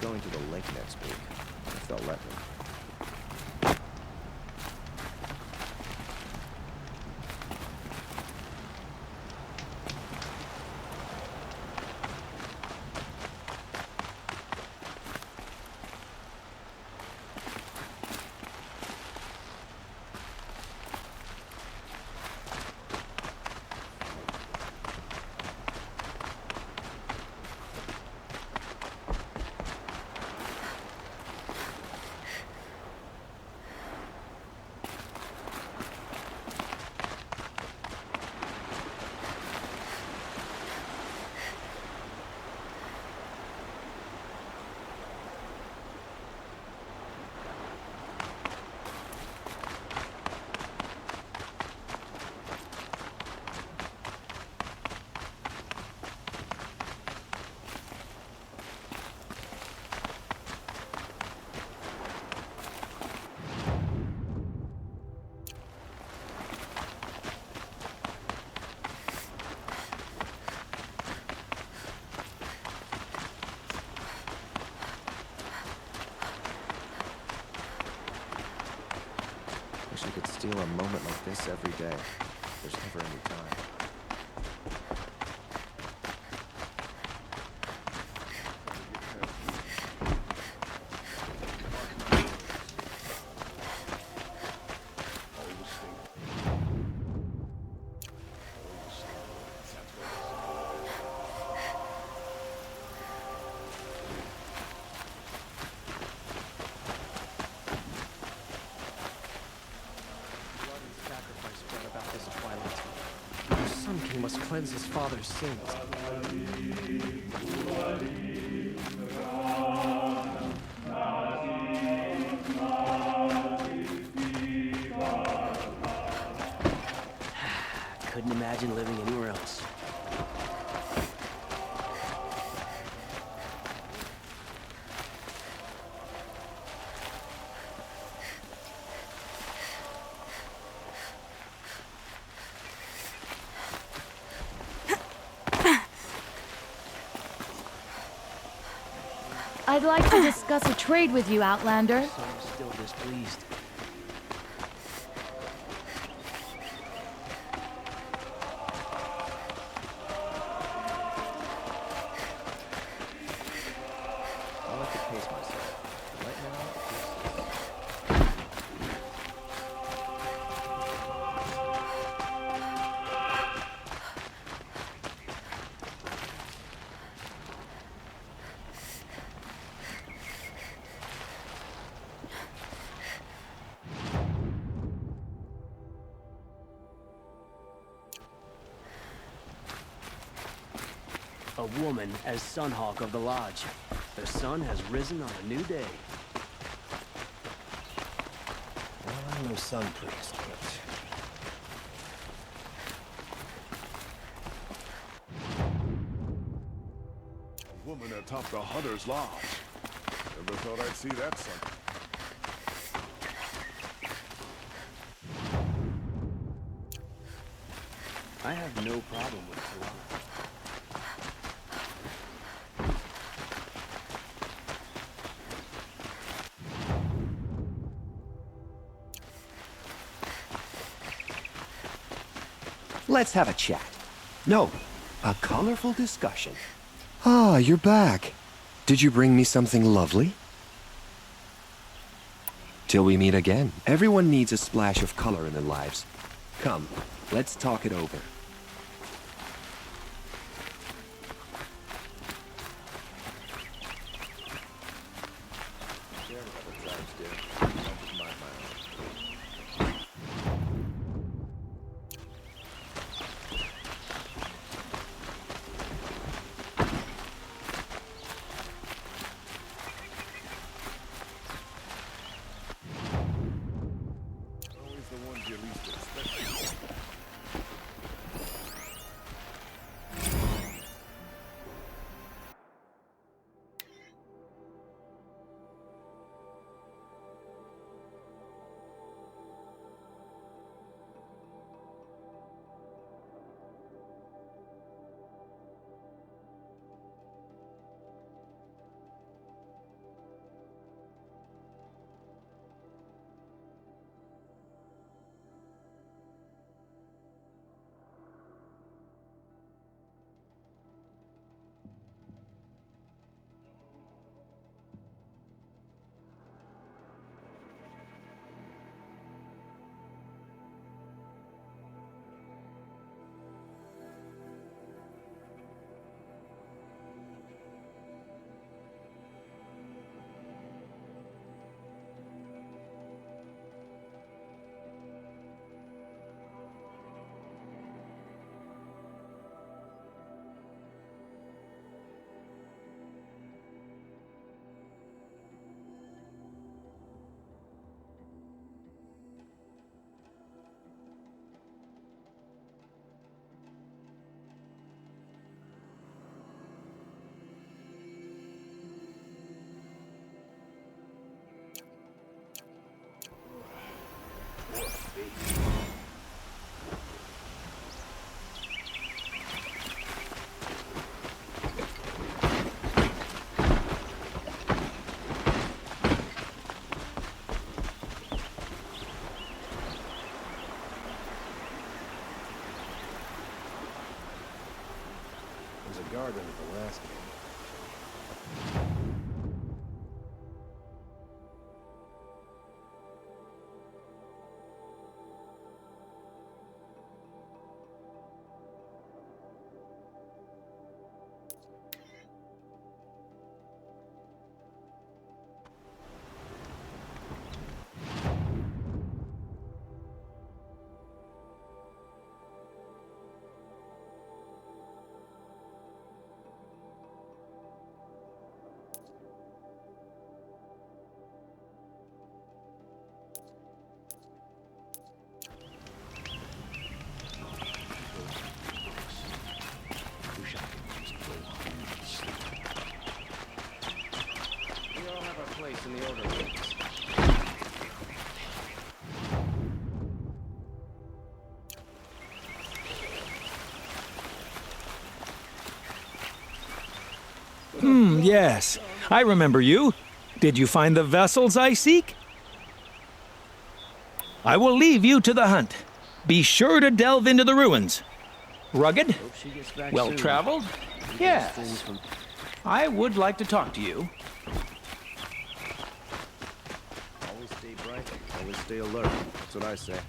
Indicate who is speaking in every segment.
Speaker 1: going to the lake next week, if they'll let me. Wish I could steal a moment like this every day. There's never any time. King must cleanse his father's sins.
Speaker 2: Couldn't imagine living anywhere else.
Speaker 3: I'd like to discuss a trade with you, Outlander.
Speaker 2: So I'm still displeased.
Speaker 1: I'll have to pace myself. Right now,
Speaker 2: A woman as Sunhawk of the Lodge. The sun has risen on a new day.
Speaker 1: well, I'm no sun priest, but...
Speaker 4: A woman atop the Hunter's Lodge. Never thought I'd see that something.
Speaker 2: I have no problem with Talana.
Speaker 5: Let's have a chat. No, a colorful discussion.
Speaker 6: Ah, you're back. Did you bring me something lovely? Till we meet again.
Speaker 5: Everyone needs a splash of color in their lives. Come, let's talk it over.
Speaker 1: Share whatever tribes do. Don't mind my own.
Speaker 4: Always the ones you least expect.
Speaker 1: There's a garden at the last game. We all have our place in the order of things.
Speaker 7: Yes, I remember you. Did you find the vessels I seek? I will leave you to the hunt. Be sure to delve into the ruins. Rugged?
Speaker 2: Hope she gets back
Speaker 7: Well
Speaker 2: soon.
Speaker 7: traveled?
Speaker 2: Things
Speaker 7: Yes.
Speaker 2: from
Speaker 7: I would like to talk to you.
Speaker 1: Always stay bright, always stay alert. That's what I say.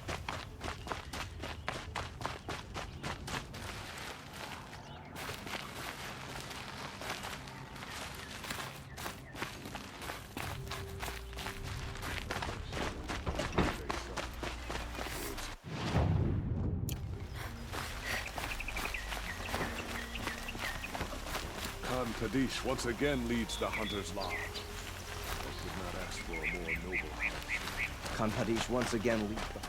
Speaker 4: Khan Kadish once again leads the Hunter's Lodge. I could not ask for a more noble house.
Speaker 1: Khan Hadish once again leads the...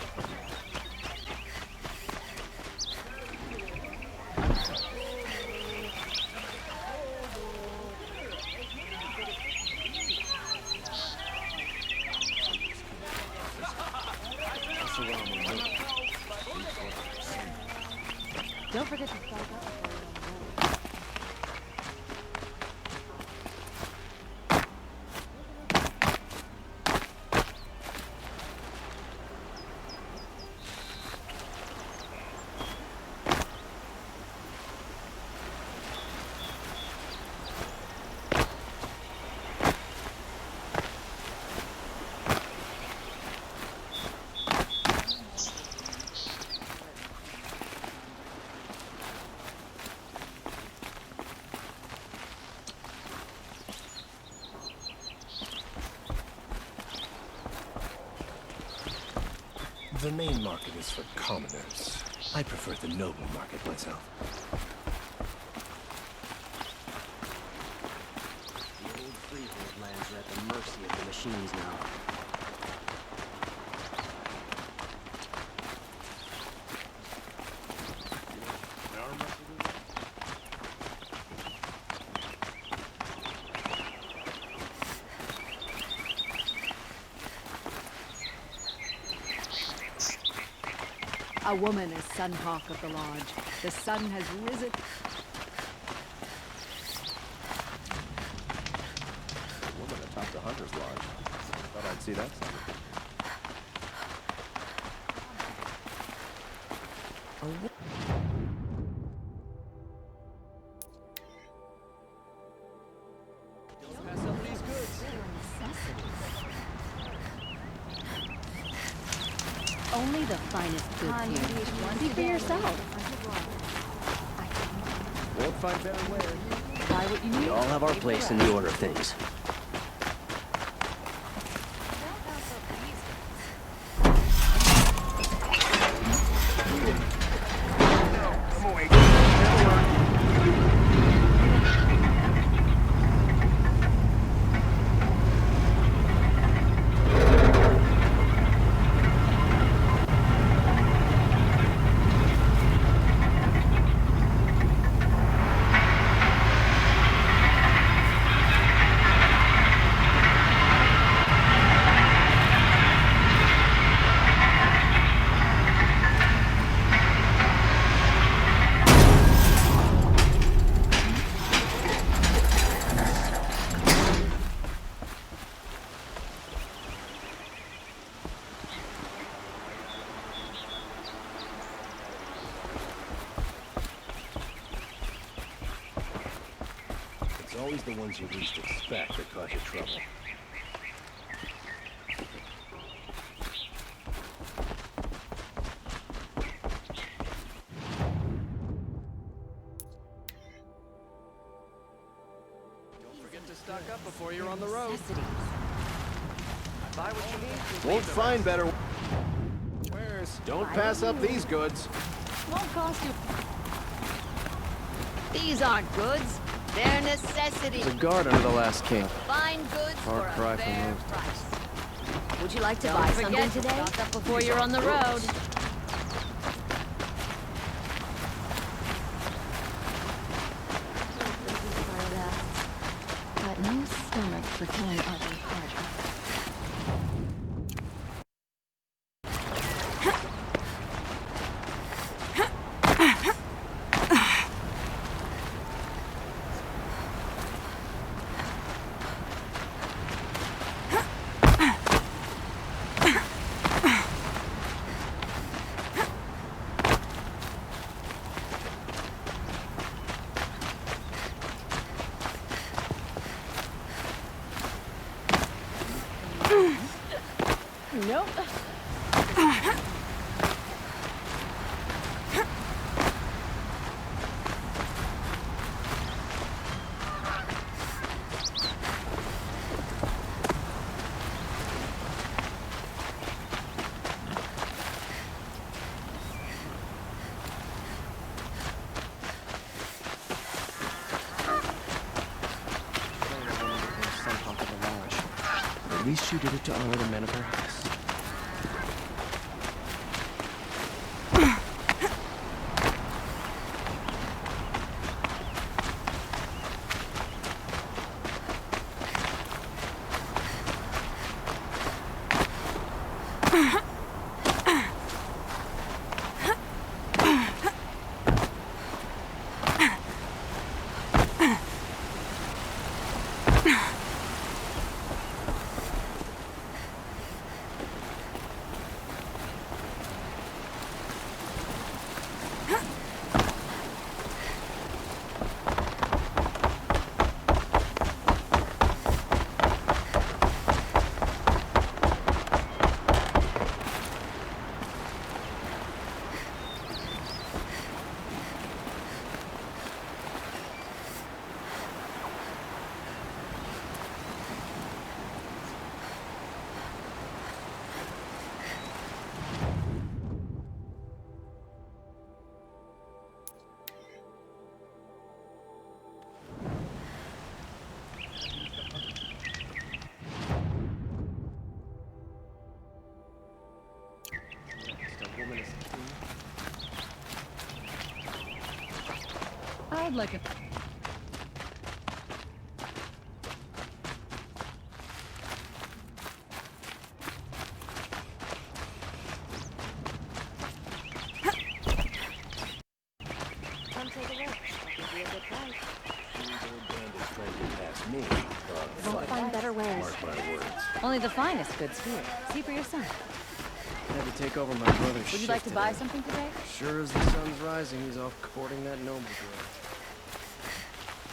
Speaker 3: Don't forget to flag up.
Speaker 6: The main market is for commoners. I prefer the noble market myself.
Speaker 2: the old freehold lands are at the mercy of the machines now.
Speaker 8: A woman is Sunhawk of the Lodge. The sun has risen.
Speaker 1: A woman atop the Hunter's Lodge. Thought I'd see that somewhere.
Speaker 8: Only the finest goods here. See for yourself.
Speaker 1: Won't find better wares.
Speaker 8: Buy what you need.
Speaker 2: We all have our place in the order of things.
Speaker 6: always the ones you least expect that cause you trouble.
Speaker 2: Forget to stock up before you're on the road. Buy what you need.
Speaker 9: Won't find better. Don't pass up these goods.
Speaker 8: Won't cost you. These aren't goods. They're necessities.
Speaker 9: The guard under the last king.
Speaker 8: Fine goods
Speaker 9: Far
Speaker 8: for
Speaker 9: cry
Speaker 8: a
Speaker 9: from
Speaker 8: fair
Speaker 9: those.
Speaker 8: price. Would you like to
Speaker 3: Don't
Speaker 8: buy
Speaker 3: forget
Speaker 8: something
Speaker 3: to
Speaker 8: today?
Speaker 3: stock up before you're on the road. Got no stomach for killing ugly pleasure. Nope.
Speaker 9: At least she did it to honor the men of her house.
Speaker 8: I'd like a...
Speaker 3: Come take a look. I'll give you a good price.
Speaker 6: Bandits trying to get past me.
Speaker 3: Won't find better ways.
Speaker 6: Mark my words.
Speaker 8: Only the finest goods here. See for yourself.
Speaker 9: Had to take over my brother's
Speaker 8: Would you like to buy something today?
Speaker 9: Sure as the sun's rising, he's off courting that noble girl.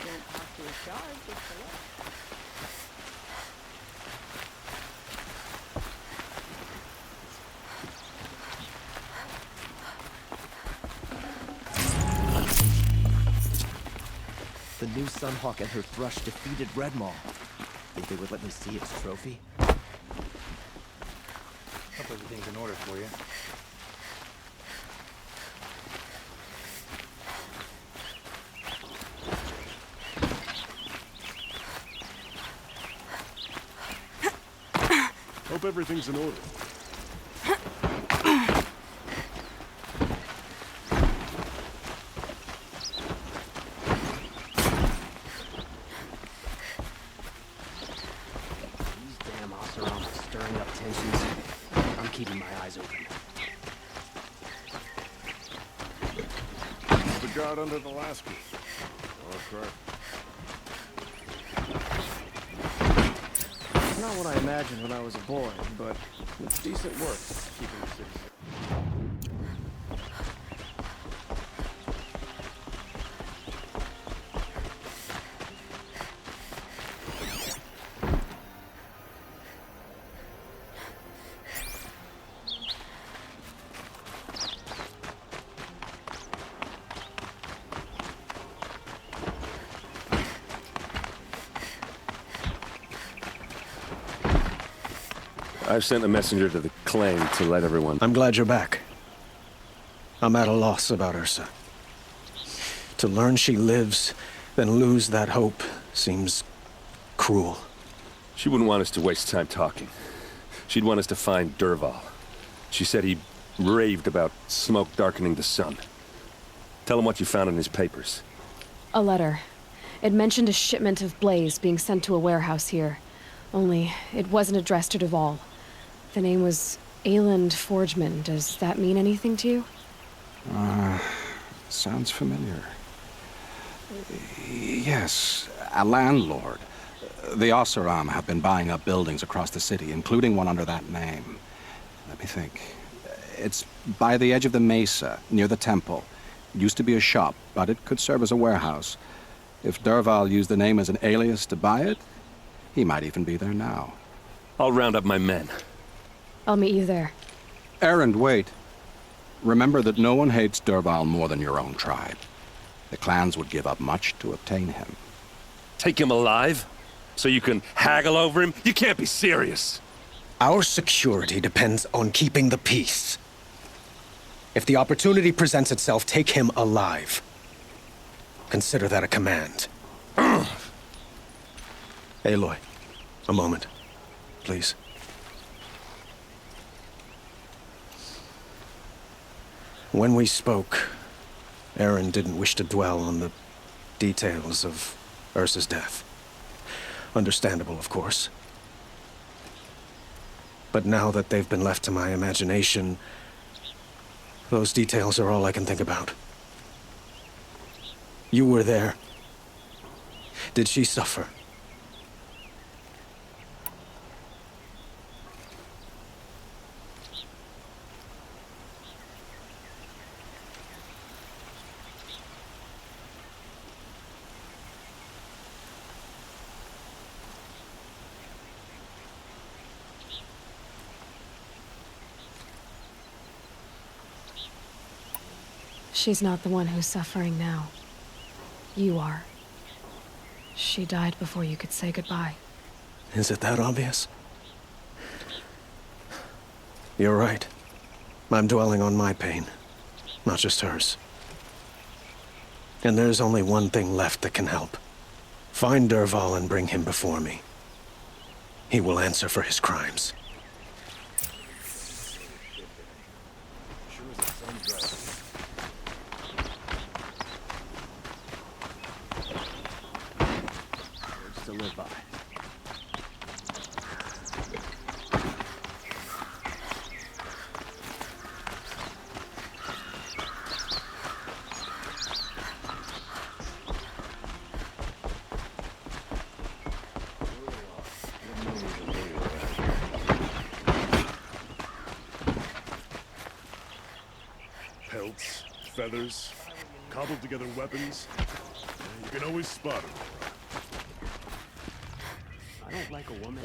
Speaker 8: Don't have to charge just for look.
Speaker 1: The new Sunhawk and her thrush defeated Redmaw. Think they would let me see its trophy?
Speaker 10: Hope everything's in order for you.
Speaker 4: Hope everything's in order.
Speaker 2: These damn Oseram are stirring up tensions. I'm keeping my eyes open.
Speaker 4: The guard under the last group. Okay.
Speaker 9: Not what I imagined when I was a boy, but it's decent work keeping the city safe.
Speaker 6: I've sent a messenger to the claim to let everyone...
Speaker 10: I'm glad you're back. I'm at a loss about Ursa. To learn she lives, then lose that hope, seems cruel.
Speaker 6: She wouldn't want us to waste time talking. She'd want us to find Dervahl. She said he raved about smoke darkening the sun. Tell him what you found in his papers.
Speaker 3: A letter. It mentioned a shipment of blaze being sent to a warehouse here. Only, it wasn't addressed to Dervahl. The name was Ayland Forgeman. Does that mean anything to you?
Speaker 5: Sounds familiar. Yes, a landlord. The Oseram have been buying up buildings across the city, including one under that name. Let me think. It's by the edge of the mesa, near the temple. It used to be a shop, but it could serve as a warehouse. If Dervahl used the name as an alias to buy it, he might even be there now.
Speaker 6: I'll round up my men.
Speaker 3: I'll meet you there.
Speaker 5: Erend, wait. Remember that no one hates Dervahl more than your own tribe. The clans would give up much to obtain him.
Speaker 6: Take him alive? So you can haggle over him? You can't be serious.
Speaker 10: Our security depends on keeping the peace. If the opportunity presents itself, take him alive. Consider that a command. Aloy, a moment, please. When we spoke, Erend didn't wish to dwell on the details of Ursa's death. Understandable, of course. But now that they've been left to my imagination, those details are all I can think about. You were there. Did she suffer?
Speaker 3: She's not the one who's suffering now. You are. She died before you could say goodbye.
Speaker 10: Is it that obvious? You're right. I'm dwelling on my pain, not just hers. And there's only one thing left that can help. Find Dervahl and bring him before me. He will answer for his crimes.
Speaker 2: To live by.
Speaker 4: Pelts, feathers, cobbled together weapons. You can always spot them.
Speaker 2: I don't like a woman,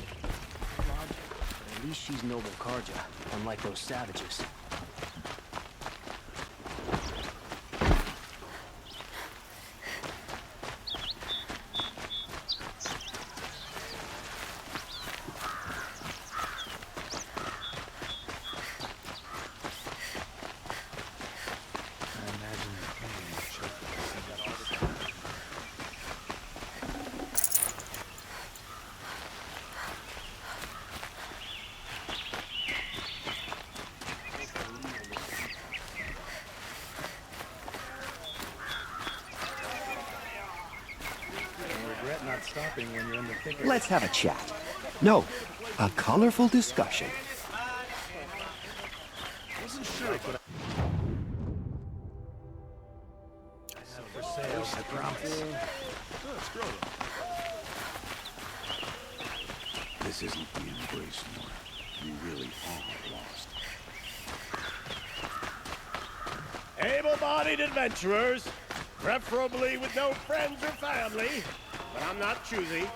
Speaker 2: Lodge, but at least she's noble Karja, unlike those savages.
Speaker 5: Let's have a chat. No, a colorful discussion.
Speaker 11: This isn't the embrace, Nora. You really are lost.
Speaker 12: Able-bodied adventurers, preferably with no friends or family, but I'm not choosy.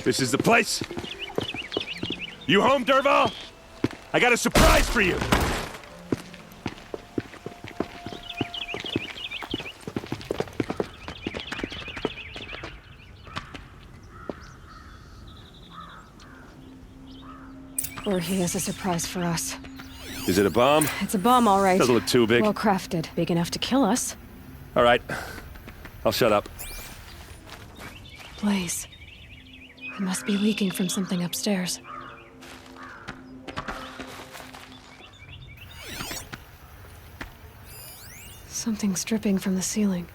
Speaker 6: This is the place? You home, Dervahl? I got a surprise for you!
Speaker 3: Or he has a surprise for us.
Speaker 6: Is it a bomb?
Speaker 3: It's a bomb, all right.
Speaker 6: Doesn't look too big.
Speaker 3: Well crafted. Big enough to kill us.
Speaker 6: All right. I'll shut up.
Speaker 3: Blaze. It must be leaking from something upstairs. Something's dripping from the ceiling.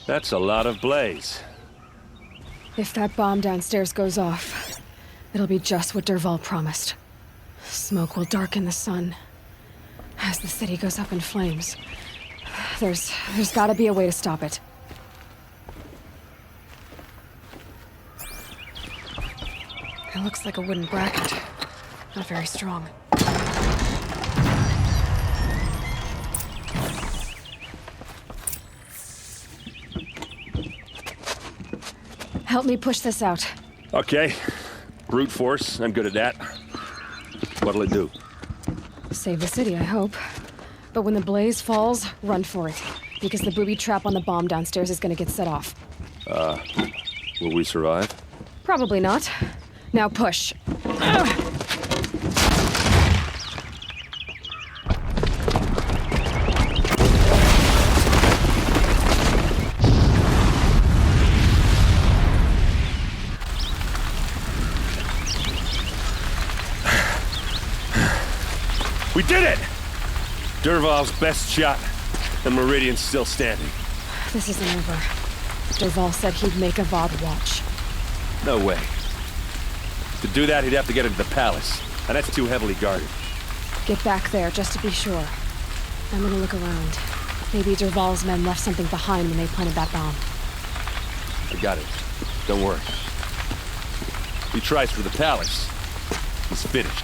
Speaker 6: That's a lot of blaze.
Speaker 3: If that bomb downstairs goes off, it'll be just what Dervahl promised. Smoke will darken the sun. As the city goes up in flames, there's gotta be a way to stop it. It looks like a wooden bracket. Not very strong. Help me push this out.
Speaker 6: Okay. Brute force, I'm good at that. What'll it do?
Speaker 3: Save the city, I hope. But when the blaze falls, run for it. Because the booby trap on the bomb downstairs is gonna get set off.
Speaker 6: Will we survive?
Speaker 3: Probably not. Now push.
Speaker 6: We did it! Dervahl's best shot. The Meridian's still standing.
Speaker 3: This isn't over. Dervahl said he'd make a Avad watch.
Speaker 6: No way. To do that, he'd have to get into the palace. And that's too heavily guarded.
Speaker 3: Get back there, just to be sure. I'm gonna look around. Maybe Dervahl's men left something behind when they planted that bomb.
Speaker 6: I got it. Don't worry. If he tries for the palace, he's finished.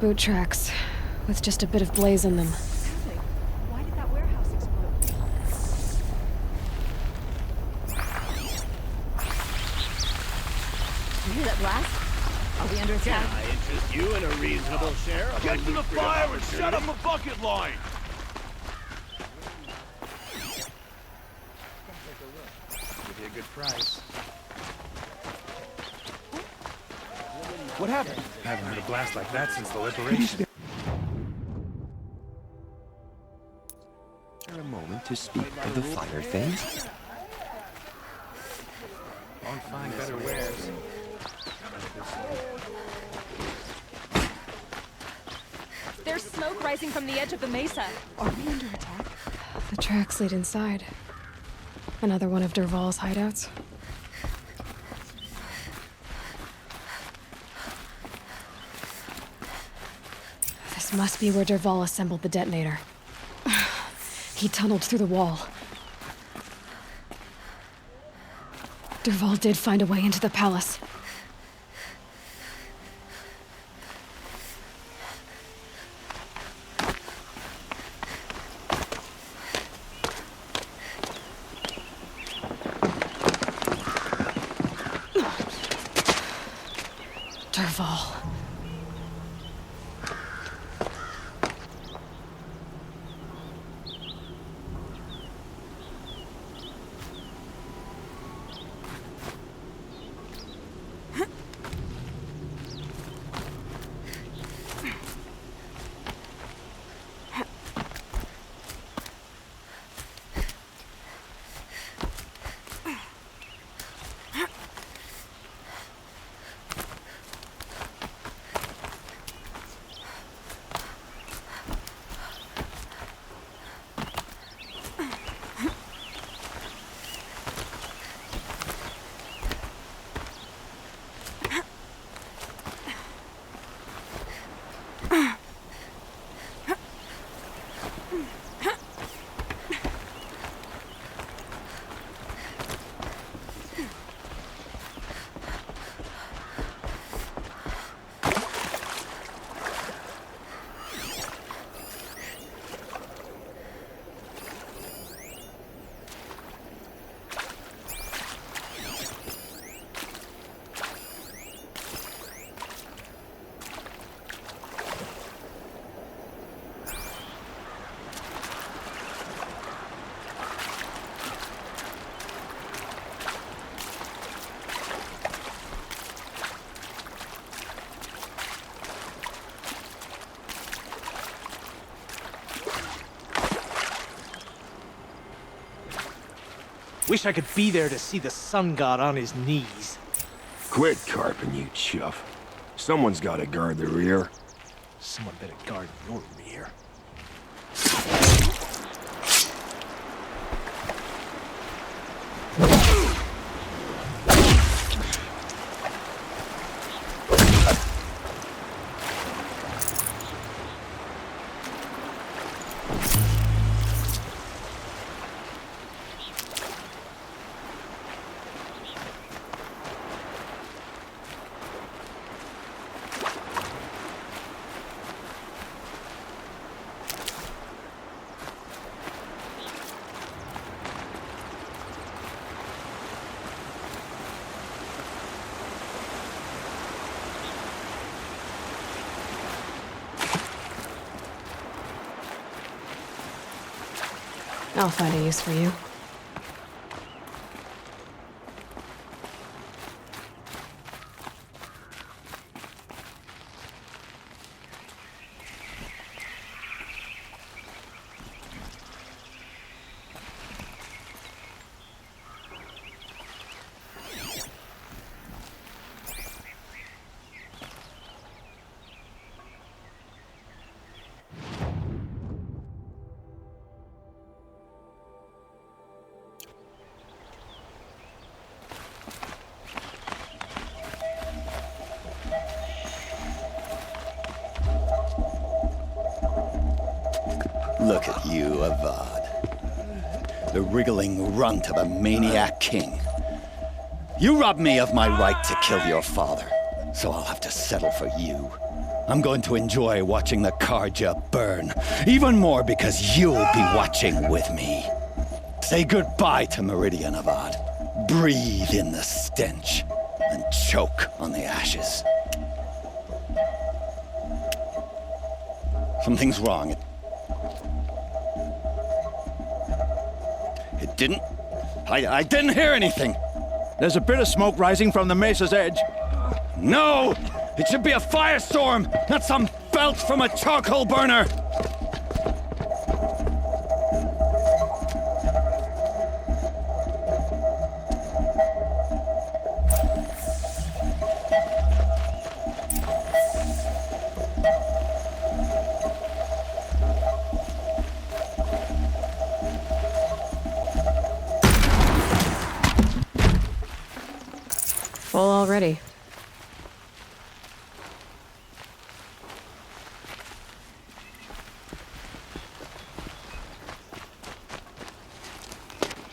Speaker 3: Boot tracks, with just a bit of blaze in them.
Speaker 8: Why did that warehouse explode? You hear that blast? Are we under attack?
Speaker 12: Can I interest you in a reasonable share of
Speaker 4: Get to the fire and
Speaker 12: shut
Speaker 4: set up a bucket line!
Speaker 9: Give you a good price. What happened? I haven't heard a blast like that since the liberation.
Speaker 1: For a moment to speak of the finer things.
Speaker 9: Won't find better wares.
Speaker 13: There's smoke rising from the edge of the mesa. Are we under attack?
Speaker 3: The tracks lead inside. Another one of Dervahl's hideouts. This must be where Dervahl assembled the detonator. He tunneled through the wall. Dervahl did find a way into the palace. Dervahl.
Speaker 14: Wish I could be there to see the sun god on his knees.
Speaker 11: Quit carping, you chuff. Someone's gotta guard the rear.
Speaker 14: Someone better guard your rear.
Speaker 3: I'll find a use for you.
Speaker 15: Look at you, Avad. The wriggling runt of a maniac king. You robbed me of my right to kill your father, so I'll have to settle for you. I'm going to enjoy watching the Carja burn, even more because you'll be watching with me. Say goodbye to Meridian, Avad. Breathe in the stench, and choke on the ashes. Something's wrong. It didn't... I didn't hear anything.
Speaker 16: There's a bit of smoke rising from the mesa's edge.
Speaker 15: No! It should be a firestorm, not some belch from a charcoal burner!
Speaker 3: Full already.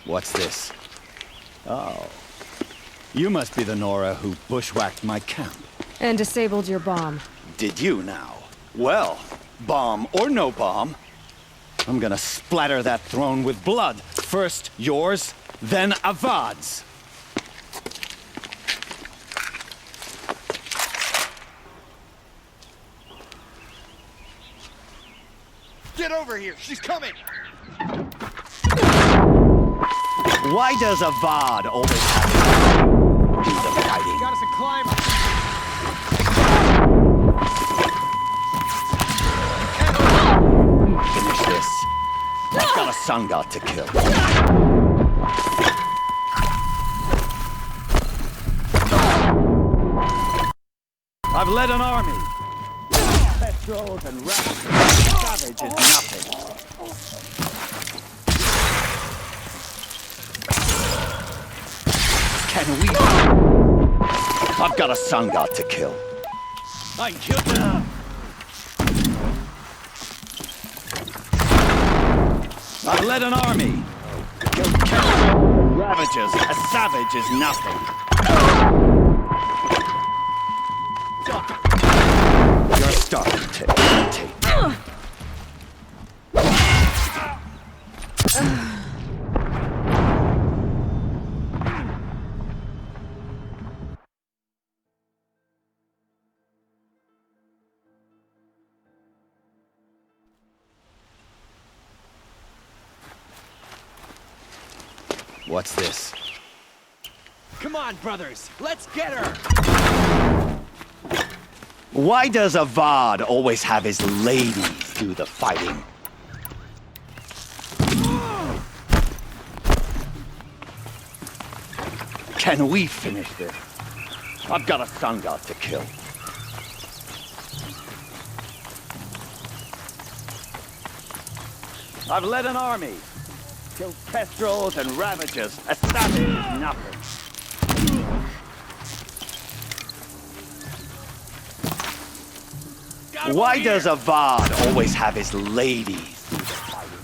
Speaker 15: What's this? Oh. You must be the Nora who bushwhacked my camp.
Speaker 3: And disabled your bomb.
Speaker 15: Did you now? Well, bomb or no bomb, I'm gonna splatter that throne with blood. First yours, then Avad's.
Speaker 12: Get over here! She's coming!
Speaker 15: Why does Avad always have to do the fighting?
Speaker 12: Got us a climber!
Speaker 15: Finish this. I've got a sun god to kill. I've led an army. Petrels and rats. Savage is nothing. Can we? I've got a sun god to kill. I killed him. I've led an army. Killed Kevin. Ravages. A savage is nothing. You're starting to irritate. What's this?
Speaker 14: Come on, brothers. Let's get her.
Speaker 15: Why does Avad always have his ladies do the fighting? Can we finish this? I've got a sun god to kill. I've led an army. Killed kestrels and ravagers. A savage is nothing. Why does Avad always have his ladies do the fighting?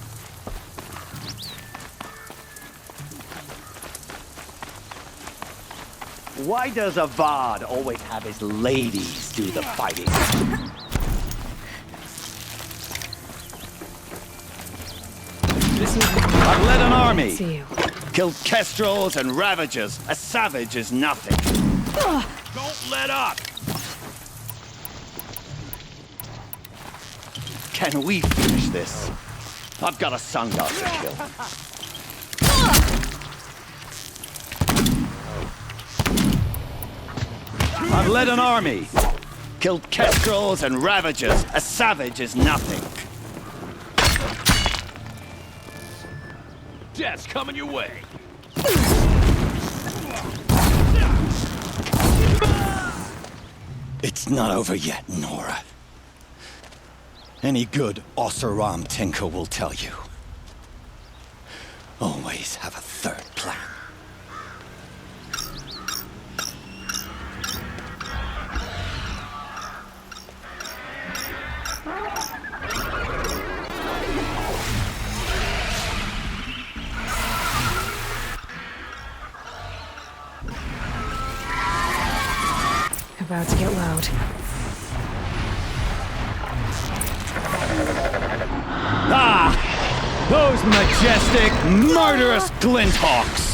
Speaker 15: Why does Avad always have his ladies do the fighting? I've led an army. Killed kestrels and ravagers. A savage is nothing.
Speaker 12: Don't let up!
Speaker 15: Can we finish this? I've got a sun god to kill. I've led an army. Killed kestrels and ravagers. A savage is nothing.
Speaker 12: Death's coming your way.
Speaker 15: It's not over yet, Nora. Any good Oseram tinker will tell you. Always have a third plan.
Speaker 3: About to get loud.
Speaker 15: Ah! Those majestic, murderous glinthawks!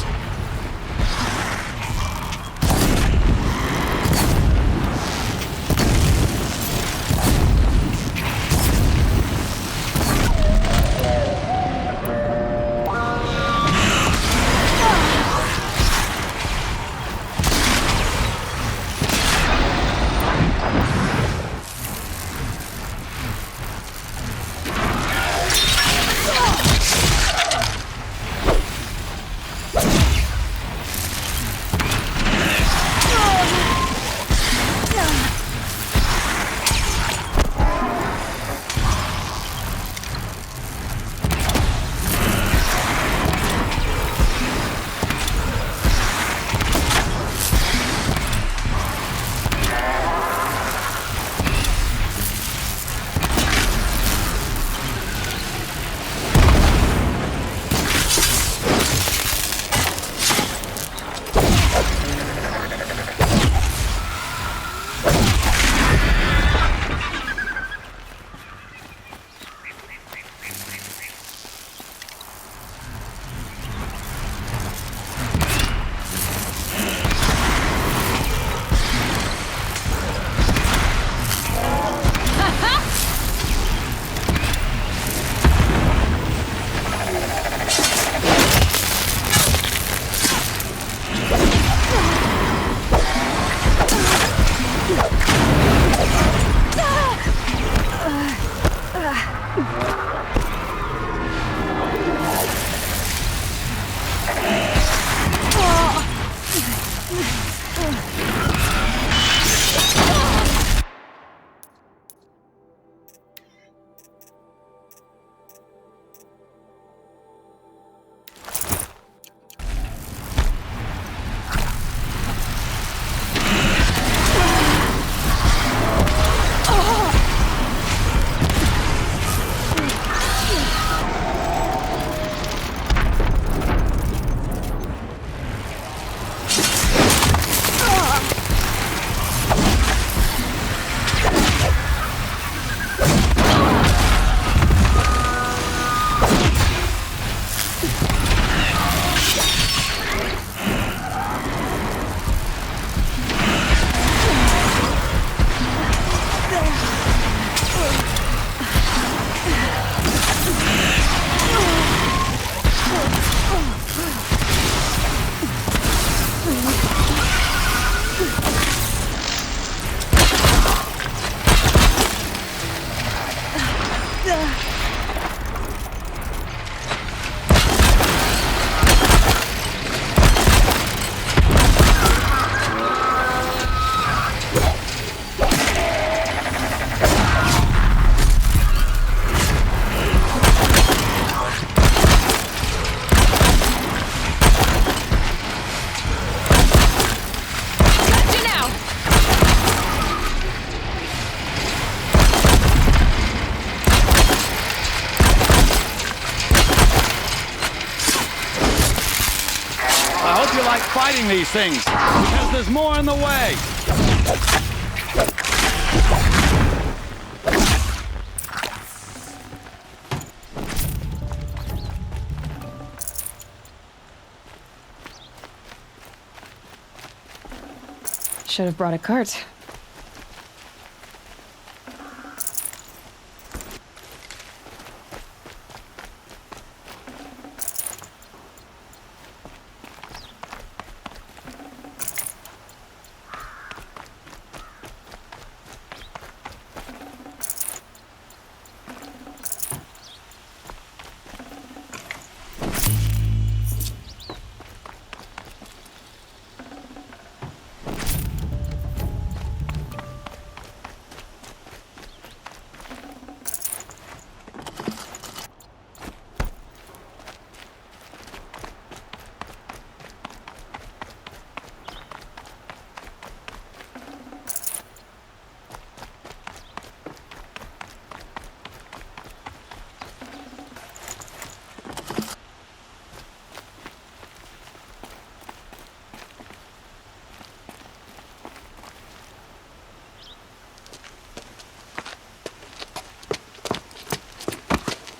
Speaker 16: hope you like fighting these things, because there's more in the way.
Speaker 3: Should have brought a cart.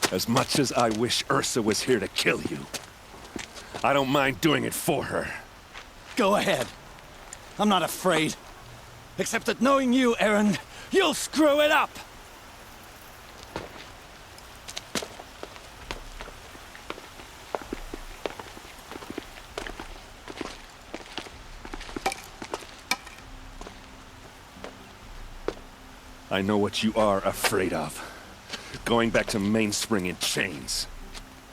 Speaker 6: As much as I wish Ursa was here to kill you, I don't mind doing it for her.
Speaker 15: Go ahead. I'm not afraid. Except that knowing you, Aaron, you'll screw it up!
Speaker 6: I know what you are afraid of. Going back to Mainspring in chains.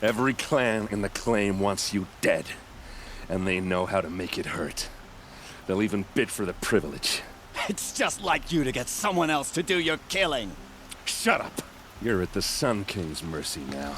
Speaker 6: Every clan in the claim wants you dead. And they know how to make it hurt. They'll even bid for the privilege.
Speaker 15: It's just like you to get someone else to do your killing.
Speaker 6: Shut up! You're at the Sun King's mercy now.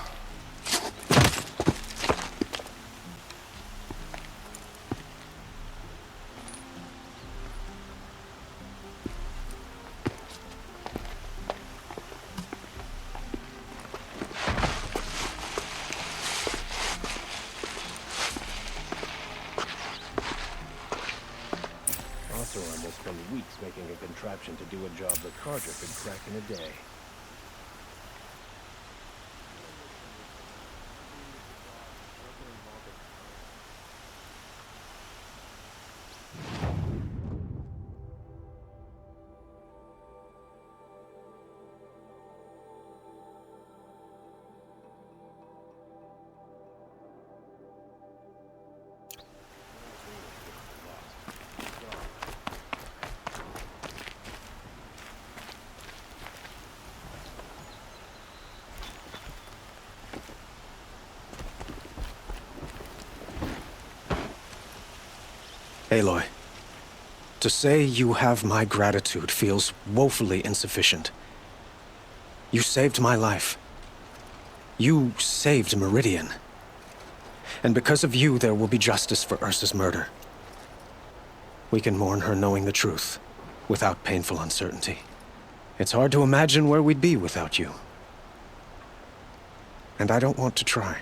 Speaker 9: Oseram will spend weeks making a contraption to do a job the Carja could crack in a day.
Speaker 10: Aloy, to say you have my gratitude feels woefully insufficient. You saved my life. You saved Meridian. And because of you, there will be justice for Ursa's murder. We can mourn her knowing the truth, without painful uncertainty. It's hard to imagine where we'd be without you. And I don't want to try.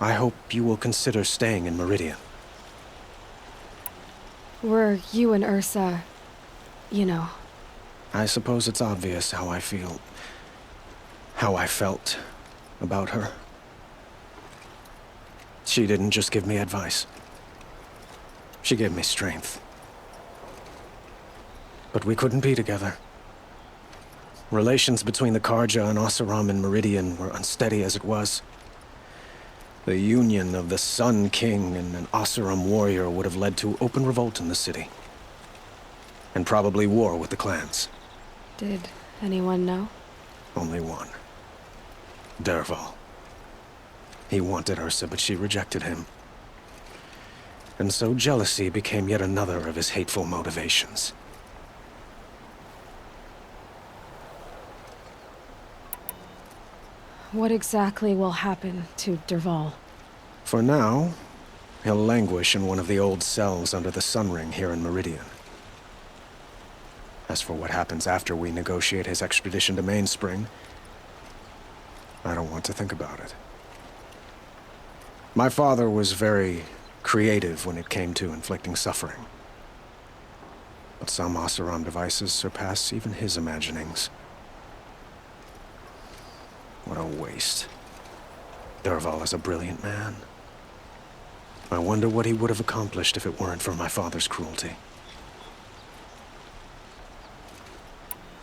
Speaker 10: I hope you will consider staying in Meridian.
Speaker 3: Were you and Ursa, you know...
Speaker 10: I suppose it's obvious how I feel... how I felt about her. She didn't just give me advice. She gave me strength. But we couldn't be together. Relations between the Carja and Oseram and Meridian were unsteady as it was. The union of the Sun King and an Oseram warrior would have led to open revolt in the city. And probably war with the clans.
Speaker 3: Did anyone know?
Speaker 10: Only one. Dervahl. He wanted Ursa, but she rejected him. And so jealousy became yet another of his hateful motivations.
Speaker 3: What exactly will happen to Dervahl?
Speaker 10: For now, he'll languish in one of the old cells under the Sun Ring here in Meridian. As for what happens after we negotiate his extradition to Mainspring, I don't want to think about it. My father was very creative when it came to inflicting suffering. But some Oseram devices surpass even his imaginings. What a waste. Dervahl is a brilliant man. I wonder what he would have accomplished if it weren't for my father's cruelty.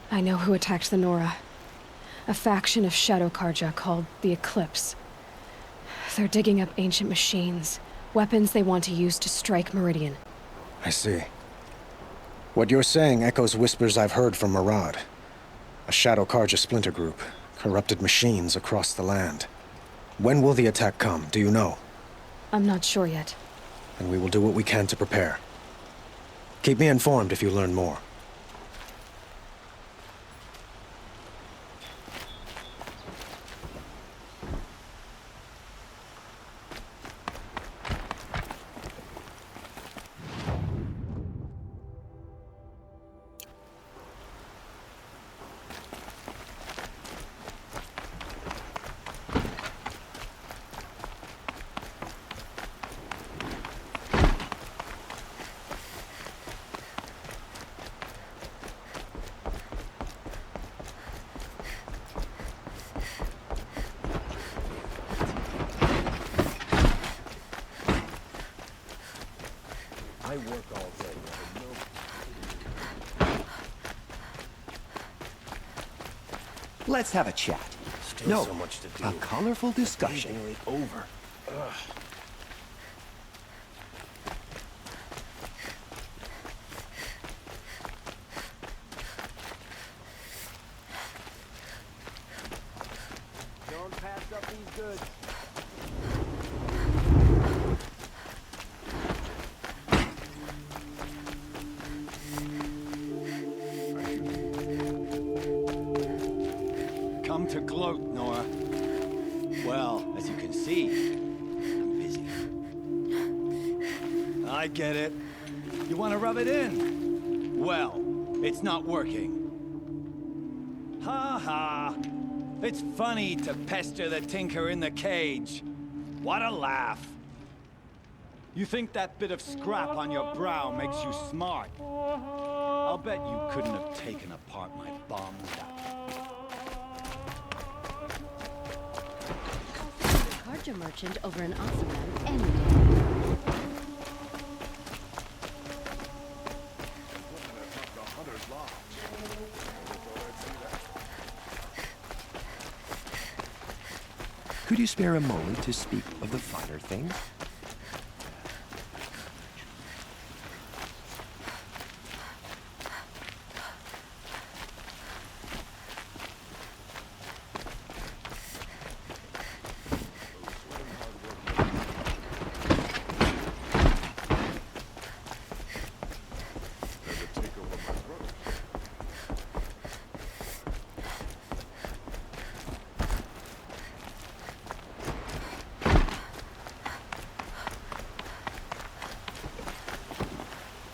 Speaker 3: I know who attacked the Nora. A faction of Shadow Karja called the Eclipse. They're digging up ancient machines, weapons they want to use to strike Meridian.
Speaker 10: I see. What you're saying echoes whispers I've heard from Murad. A Shadow Karja splinter group, corrupted machines across the land. When will the attack come, do you know?
Speaker 3: I'm not sure yet.
Speaker 10: And we will do what we can to prepare. Keep me informed if you learn more.
Speaker 17: Let's have a chat.
Speaker 12: Still
Speaker 17: No,
Speaker 12: so much to do.
Speaker 17: a colorful discussion.
Speaker 12: Seemingly over. Ugh.
Speaker 2: Don't pass up these goods.
Speaker 15: Come to gloat, Nora. Well, as you can see, I'm busy. I get it. You want to rub it in? Well, it's not working. Ha ha! It's funny to pester the tinker in the cage. What a laugh! You think that bit of scrap on your brow makes you smart? I'll bet you couldn't have taken apart my bomb without
Speaker 18: Karja merchant over in Oseram any day.
Speaker 17: Could you spare a moment to speak of the finer things?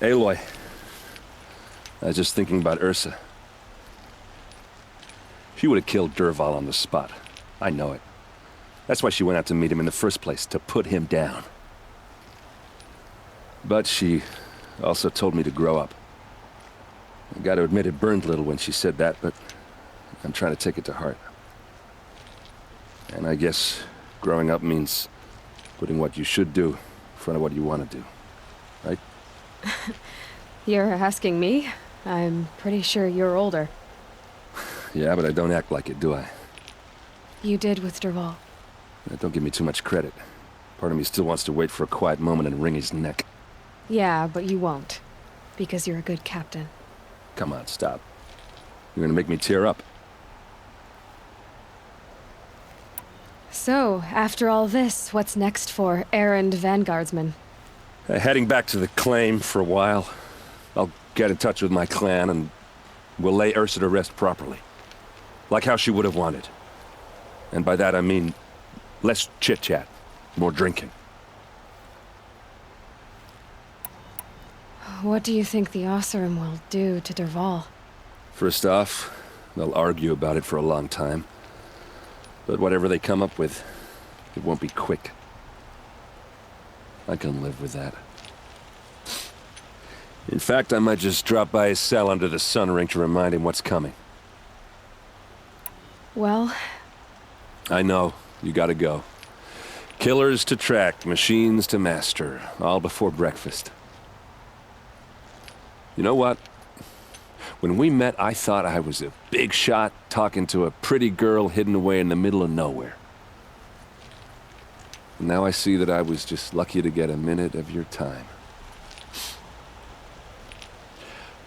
Speaker 6: Aloy, I was just thinking about Ursa. She would have killed Dervahl on the spot. I know it. That's why she went out to meet him in the first place, to put him down. But she also told me to grow up. I gotta admit it burned a little when she said that, but I'm trying to take it to heart. And I guess growing up means putting what you should do in front of what you want to do, right?
Speaker 3: You're asking me? I'm pretty sure you're older.
Speaker 6: Yeah, but I don't act like it, do I?
Speaker 3: You did with Dervahl.
Speaker 6: Don't give me too much credit. Part of me still wants to wait for a quiet moment and wring his neck.
Speaker 3: Yeah, but you won't. Because you're a good captain.
Speaker 6: Come on, stop. You're gonna make me tear up.
Speaker 3: So, after all this, what's next for errand vanguardsman?
Speaker 6: Heading back to the claim for a while. I'll get in touch with my clan and we'll lay Ursa to rest properly. Like how she would have wanted. And by that I mean less chit-chat, more drinking.
Speaker 3: What do you think the Oseram will do to Dervahl?
Speaker 6: First off, they'll argue about it for a long time. But whatever they come up with, it won't be quick. I can live with that. In fact, I might just drop by his cell under the sun ring to remind him what's coming.
Speaker 3: Well,
Speaker 6: I know. You gotta go. Killers to track, machines to master, all before breakfast. You know what? When we met, I thought I was a big shot talking to a pretty girl hidden away in the middle of nowhere. And now I see that I was just lucky to get a minute of your time.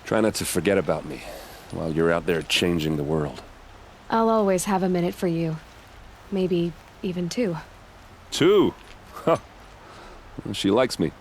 Speaker 6: Try not to forget about me while you're out there changing the world.
Speaker 3: I'll always have a minute for you. Maybe even two.
Speaker 6: 2? Huh. Well, she likes me.